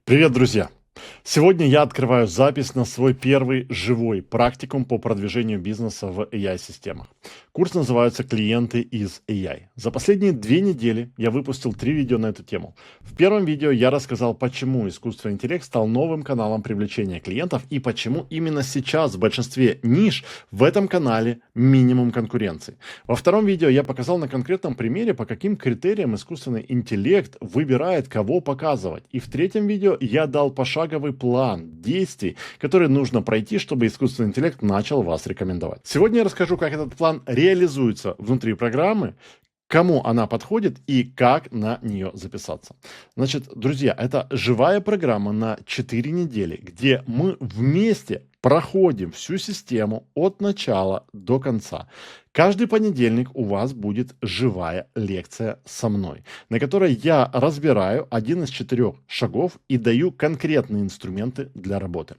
Привет, друзья! Сегодня я открываю запись на свой первый живой практикум по продвижению бизнеса в AI-системах. Курс называется «Клиенты из AI». За последние 2 недели я выпустил 3 видео на эту тему. В первом видео я рассказал, почему искусственный интеллект стал новым каналом привлечения клиентов и почему именно сейчас в большинстве ниш в этом канале минимум конкуренции. Во втором видео я показал на конкретном примере, по каким критериям искусственный интеллект выбирает, кого показывать. И в третьем видео я дал пошаговый план действий, которые нужно пройти, чтобы искусственный интеллект начал вас рекомендовать. Сегодня я расскажу, как этот план реализуется внутри программы, кому она подходит и как на нее записаться. Значит, друзья, это живая программа на 4 недели, где мы вместе проходим всю систему от начала до конца. Каждый понедельник у вас будет живая лекция со мной, на которой я разбираю один из 4 шагов и даю конкретные инструменты для работы.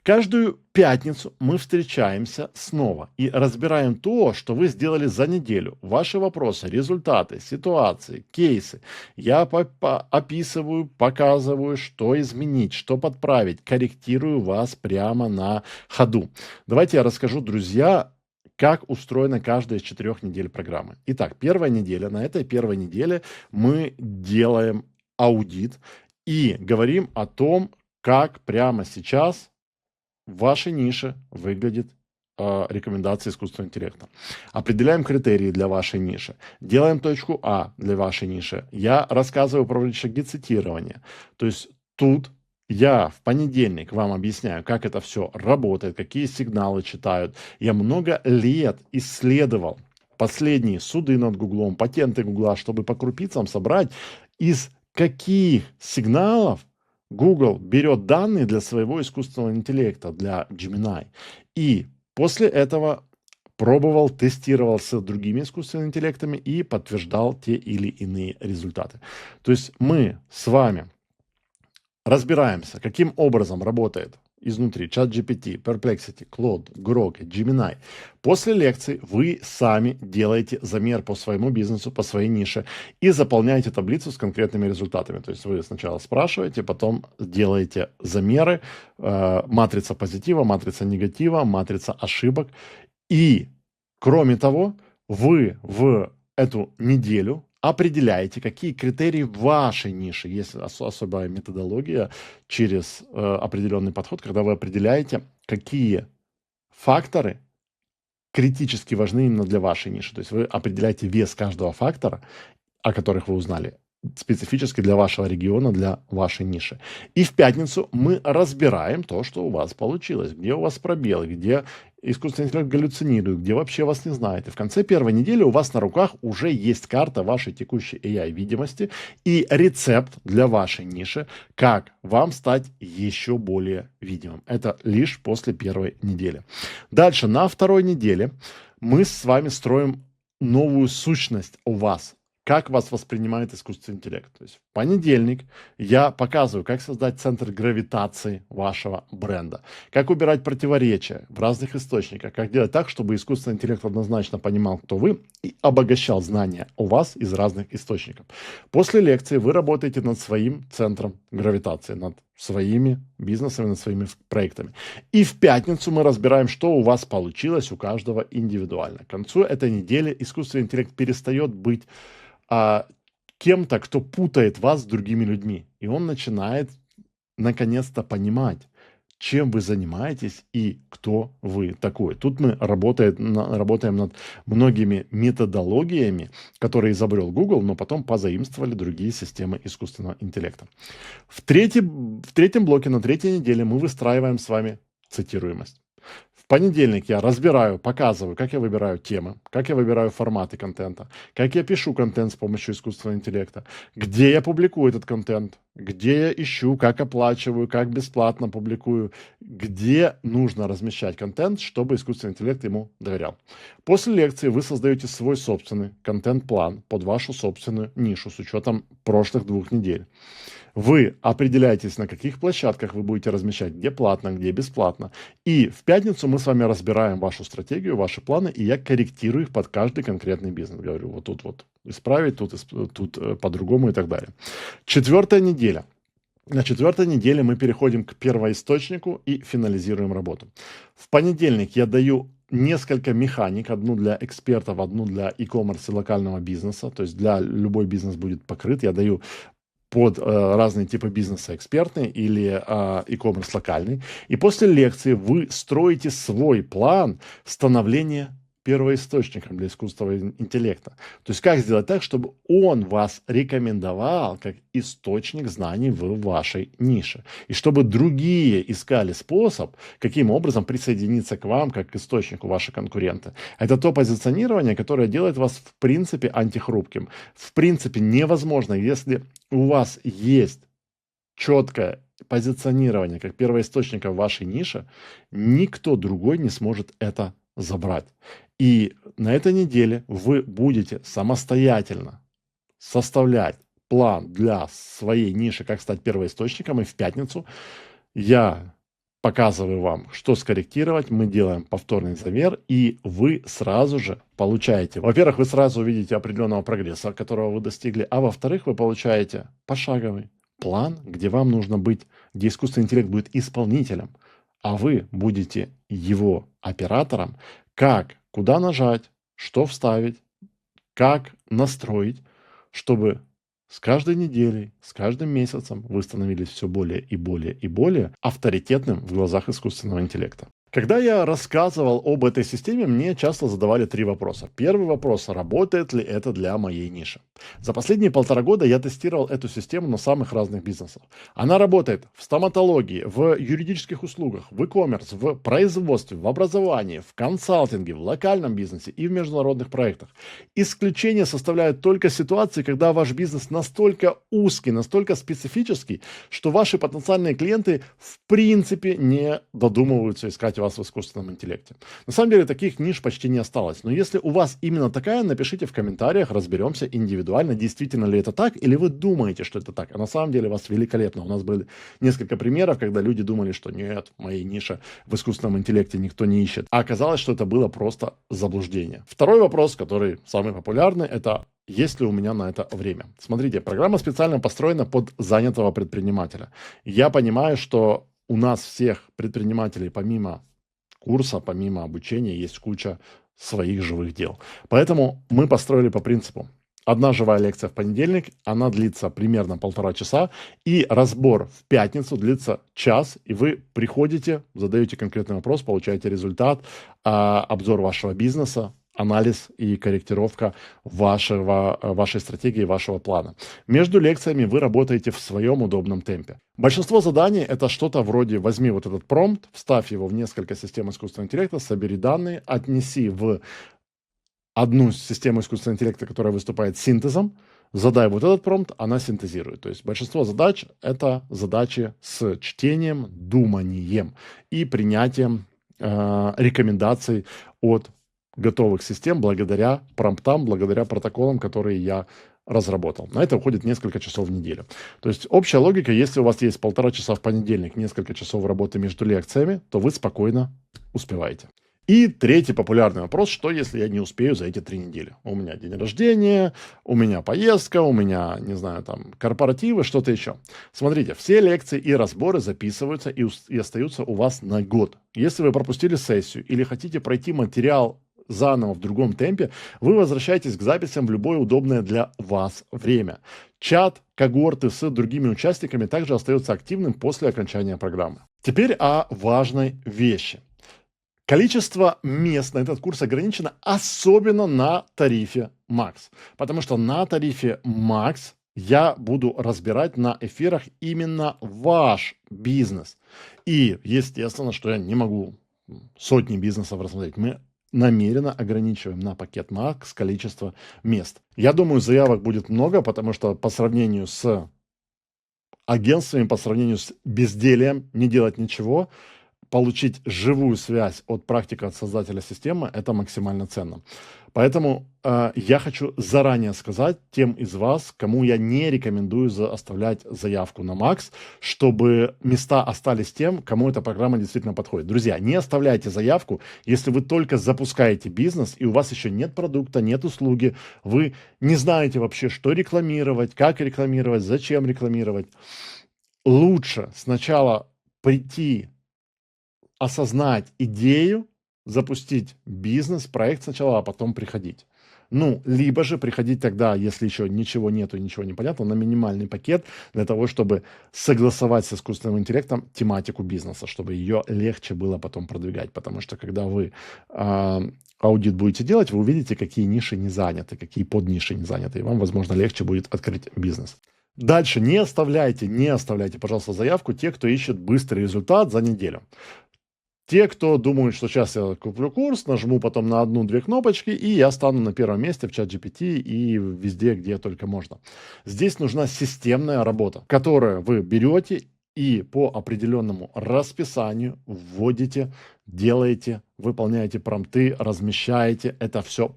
Каждую пятницу мы встречаемся снова и разбираем то, что вы сделали за неделю. Ваши вопросы, результаты, ситуации, кейсы. Я описываю, показываю, что изменить, что подправить, корректирую вас прямо на ходу. Давайте я расскажу, друзья, как устроена каждая из 4 недель программы. Итак, первая неделя. На этой первой неделе мы делаем аудит и говорим о том, как прямо сейчас в вашей нише выглядит рекомендации искусственного интеллекта. Определяем критерии для вашей ниши. Делаем точку А для вашей ниши. Я рассказываю про шаги цитирования. То есть тут я в понедельник вам объясняю, как это все работает, какие сигналы читают. Я много лет исследовал последние суды над Гуглом, патенты Гугла, чтобы по крупицам собрать, из каких сигналов Google берет данные для своего искусственного интеллекта, для Gemini. И после этого пробовал, тестировал с другими искусственными интеллектами и подтверждал те или иные результаты. То есть мы с вами разбираемся, каким образом работает изнутри ChatGPT, Perplexity, Claude, Grok, Gemini. После лекции вы сами делаете замер по своему бизнесу, по своей нише и заполняете таблицу с конкретными результатами. То есть вы сначала спрашиваете, потом делаете замеры, матрица позитива, матрица негатива, матрица ошибок. И, кроме того, вы в эту неделю определяете, какие критерии в вашей нише. Есть особая методология через определенный подход, когда вы определяете, какие факторы критически важны именно для вашей ниши. То есть вы определяете вес каждого фактора, о которых вы узнали, специфически для вашего региона, для вашей ниши. И в пятницу мы разбираем то, что у вас получилось, где у вас пробелы, где искусственный интеллект галлюцинирует, где вообще вас не знает. И в конце первой недели у вас на руках уже есть карта вашей текущей AI-видимости и рецепт для вашей ниши, как вам стать еще более видимым. Это лишь после первой недели. Дальше, на второй неделе мы с вами строим новую сущность у вас. Как вас воспринимает искусственный интеллект. То есть в понедельник я показываю, как создать центр гравитации вашего бренда, как убирать противоречия в разных источниках, как делать так, чтобы искусственный интеллект однозначно понимал, кто вы, и обогащал знания о вас из разных источников. После лекции вы работаете над своим центром гравитации, над своими бизнесами, над своими проектами. И в пятницу мы разбираем, что у вас получилось у каждого индивидуально. К концу этой недели искусственный интеллект перестает быть кем-то, кто путает вас с другими людьми. И он начинает наконец-то понимать, чем вы занимаетесь и кто вы такой. Тут мы работаем над многими методологиями, которые изобрел Google, но потом позаимствовали другие системы искусственного интеллекта. В третьем блоке, на третьей неделе мы выстраиваем с вами цитируемость. В понедельник я разбираю, показываю, как я выбираю темы, как я выбираю форматы контента, как я пишу контент с помощью искусственного интеллекта, где я публикую этот контент, где я ищу, как оплачиваю, как бесплатно публикую, где нужно размещать контент, чтобы искусственный интеллект ему доверял. После лекции вы создаете свой собственный контент-план под вашу собственную нишу с учетом прошлых 2 недель. Вы определяетесь, на каких площадках вы будете размещать, где платно, где бесплатно. И в пятницу мы с вами разбираем вашу стратегию, ваши планы, и я корректирую их под каждый конкретный бизнес. Говорю, вот тут вот исправить, тут по-другому и так далее. 4 неделя. На четвертой неделе мы переходим к первоисточнику и финализируем работу. В понедельник я даю несколько механик, одну для экспертов, одну для e-commerce и локального бизнеса, то есть для любой бизнес будет покрыт. Я даю под разные типы бизнеса экспертный или e-commerce локальный. И после лекции вы строите свой план становления первоисточником для искусственного интеллекта. То есть как сделать так, чтобы он вас рекомендовал как источник знаний в вашей нише. И чтобы другие искали способ, каким образом присоединиться к вам как к источнику ваши конкуренты. Это то позиционирование, которое делает вас в принципе антихрупким. В принципе невозможно, если у вас есть четкое позиционирование как первоисточника в вашей нише, никто другой не сможет это забрать. И на этой неделе вы будете самостоятельно составлять план для своей ниши, как стать первоисточником, и в пятницу я показываю вам, что скорректировать, мы делаем повторный замер, и вы сразу же получаете, во-первых, вы сразу увидите определенного прогресса, которого вы достигли, а во-вторых, вы получаете пошаговый план, где вам нужно быть, где искусственный интеллект будет исполнителем, а вы будете его оператором, как, куда нажать, что вставить, как настроить, чтобы с каждой неделей, с каждым месяцем вы становились все более и более и более авторитетным в глазах искусственного интеллекта. Когда я рассказывал об этой системе, мне часто задавали 3 вопроса. Первый вопрос: работает ли это для моей ниши? За последние 1,5 года я тестировал эту систему на самых разных бизнесах. Она работает в стоматологии, в юридических услугах, в e-commerce, в производстве, в образовании, в консалтинге, в локальном бизнесе и в международных проектах. Исключение составляют только ситуации, когда ваш бизнес настолько узкий, настолько специфический, что ваши потенциальные клиенты в принципе не додумываются искать вас в искусственном интеллекте. На самом деле таких ниш почти не осталось. Но если у вас именно такая, напишите в комментариях, разберемся индивидуально, действительно ли это так, или вы думаете, что это так. А на самом деле у вас великолепно. У нас были несколько примеров, когда люди думали, что нет, моей ниши в искусственном интеллекте никто не ищет. А оказалось, что это было просто заблуждение. Второй вопрос, который самый популярный, это: есть ли у меня на это время? Смотрите, программа специально построена под занятого предпринимателя. Я понимаю, что у нас всех предпринимателей, помимо курса, помимо обучения, есть куча своих живых дел. Поэтому мы построили по принципу: одна живая лекция в понедельник, она длится примерно 1,5 часа, и разбор в пятницу длится час, и вы приходите, задаете конкретный вопрос, получаете результат, обзор вашего бизнеса, анализ и корректировка вашей стратегии, вашего плана. Между лекциями вы работаете в своем удобном темпе. Большинство заданий это что-то вроде: возьми вот этот промпт, вставь его в несколько систем искусственного интеллекта, собери данные, отнеси в одну систему искусственного интеллекта, которая выступает синтезом, задай вот этот промпт, она синтезирует. То есть большинство задач это задачи с чтением, думанием и принятием рекомендаций от готовых систем благодаря промптам, благодаря протоколам, которые я разработал. На это уходит несколько часов в неделю. То есть общая логика: если у вас есть 1,5 часа в понедельник, несколько часов работы между лекциями, то вы спокойно успеваете. И третий популярный вопрос: что если я не успею за эти 3 недели? У меня день рождения, у меня поездка, у меня, не знаю, там, корпоративы, что-то еще. Смотрите, все лекции и разборы записываются и остаются у вас на год. Если вы пропустили сессию или хотите пройти материал заново в другом темпе, вы возвращаетесь к записям в любое удобное для вас время. Чат, когорты с другими участниками также остается активным после окончания программы. Теперь о важной вещи. Количество мест на этот курс ограничено, особенно на тарифе Max, потому что на тарифе Max я буду разбирать на эфирах именно ваш бизнес. И естественно, что я не могу сотни бизнесов рассмотреть. Мы намеренно ограничиваем на пакет Max количество мест. Я думаю, заявок будет много, потому что по сравнению с агентствами, по сравнению с безделием, не делать ничего, получить живую связь от практика, от создателя системы, это максимально ценно. Поэтому я хочу заранее сказать тем из вас, кому я не рекомендую оставлять заявку на Max, чтобы места остались тем, кому эта программа действительно подходит. Друзья, не оставляйте заявку, если вы только запускаете бизнес, и у вас еще нет продукта, нет услуги, вы не знаете вообще, что рекламировать, как рекламировать, зачем рекламировать. лучше сначала прийти, осознать идею, запустить бизнес, проект сначала, а потом приходить. Ну, либо же приходить тогда, если еще ничего нету, ничего не понятно, на минимальный пакет для того, чтобы согласовать с искусственным интеллектом тематику бизнеса, чтобы ее легче было потом продвигать. Потому что когда вы аудит будете делать, вы увидите, какие ниши не заняты, какие подниши не заняты, и вам, возможно, легче будет открыть бизнес. Дальше не оставляйте, пожалуйста, заявку те, кто ищет быстрый результат за неделю. Те, кто думают, что сейчас я куплю курс, нажму потом на одну-две кнопочки, и я стану на первом месте в ChatGPT и везде, где только можно. Здесь нужна системная работа, которую вы берете и по определенному расписанию вводите, делаете, выполняете промпты, размещаете. Это все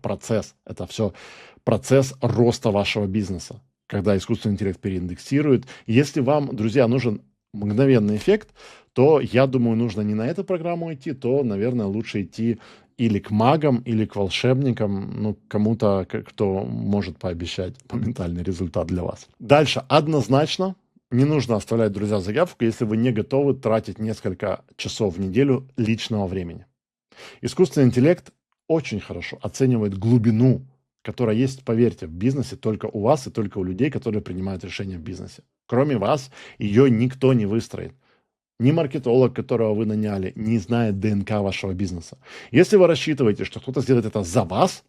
процесс роста вашего бизнеса, когда искусственный интеллект переиндексирует. Если вам, друзья, нужен мгновенный эффект, то, я думаю, нужно не на эту программу идти, то, наверное, лучше идти или к магам, или к волшебникам, ну, кому-то, кто может пообещать моментальный результат для вас. Дальше, однозначно, не нужно оставлять, друзья, заявку, если вы не готовы тратить несколько часов в неделю личного времени. Искусственный интеллект очень хорошо оценивает глубину, которая есть, поверьте, в бизнесе только у вас и только у людей, которые принимают решения в бизнесе. Кроме вас, ее никто не выстроит. Ни маркетолог, которого вы наняли, не знает ДНК вашего бизнеса. Если вы рассчитываете, что кто-то сделает это за вас,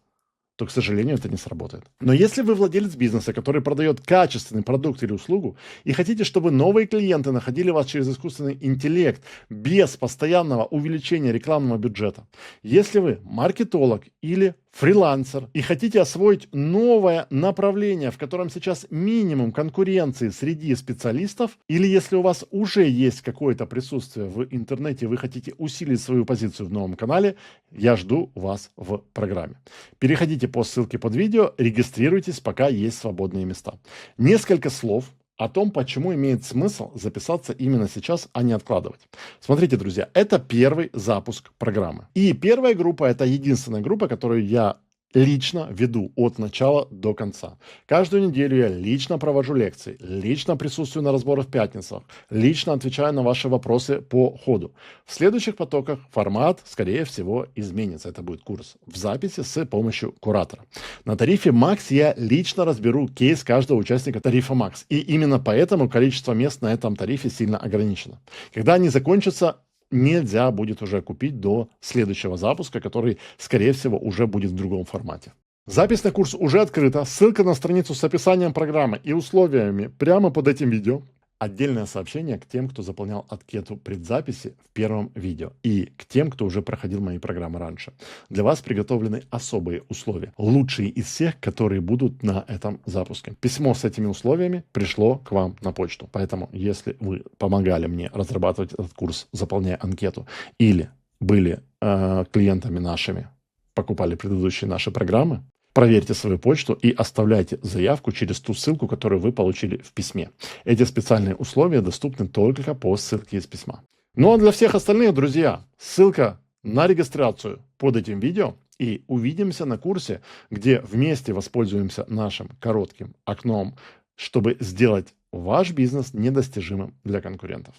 то, к сожалению, это не сработает. Но если вы владелец бизнеса, который продает качественный продукт или услугу, и хотите, чтобы новые клиенты находили вас через искусственный интеллект без постоянного увеличения рекламного бюджета, если вы маркетолог или фрилансер и хотите освоить новое направление, в котором сейчас минимум конкуренции среди специалистов, или если у вас уже есть какое-то присутствие в интернете, вы хотите усилить свою позицию в новом канале, я жду вас в программе. Переходите по ссылке под видео, регистрируйтесь, пока есть свободные места. Несколько слов о том, почему имеет смысл записаться именно сейчас, а не откладывать. Смотрите, друзья, это первый запуск программы. И первая группа – это единственная группа, которую я лично веду от начала до конца. Каждую неделю я лично провожу лекции, лично присутствую на разборах в пятницах, лично отвечаю на ваши вопросы по ходу. В следующих потоках формат, скорее всего, изменится. Это будет курс в записи с помощью куратора. На тарифе Max я лично разберу кейс каждого участника тарифа Max. И именно поэтому количество мест на этом тарифе сильно ограничено. Когда они закончатся, нельзя будет уже купить до следующего запуска, который, скорее всего, уже будет в другом формате. Запись на курс уже открыта. Ссылка на страницу с описанием программы и условиями прямо под этим видео. Отдельное сообщение к тем, кто заполнял анкету предзаписи в первом видео, и к тем, кто уже проходил мои программы раньше. Для вас приготовлены особые условия, лучшие из всех, которые будут на этом запуске. Письмо с этими условиями пришло к вам на почту. Поэтому, если вы помогали мне разрабатывать этот курс, заполняя анкету, или были клиентами нашими, покупали предыдущие наши программы, проверьте свою почту и оставляйте заявку через ту ссылку, которую вы получили в письме. Эти специальные условия доступны только по ссылке из письма. Ну а для всех остальных, друзья, ссылка на регистрацию под этим видео. И увидимся на курсе, где вместе воспользуемся нашим коротким окном, чтобы сделать ваш бизнес недостижимым для конкурентов.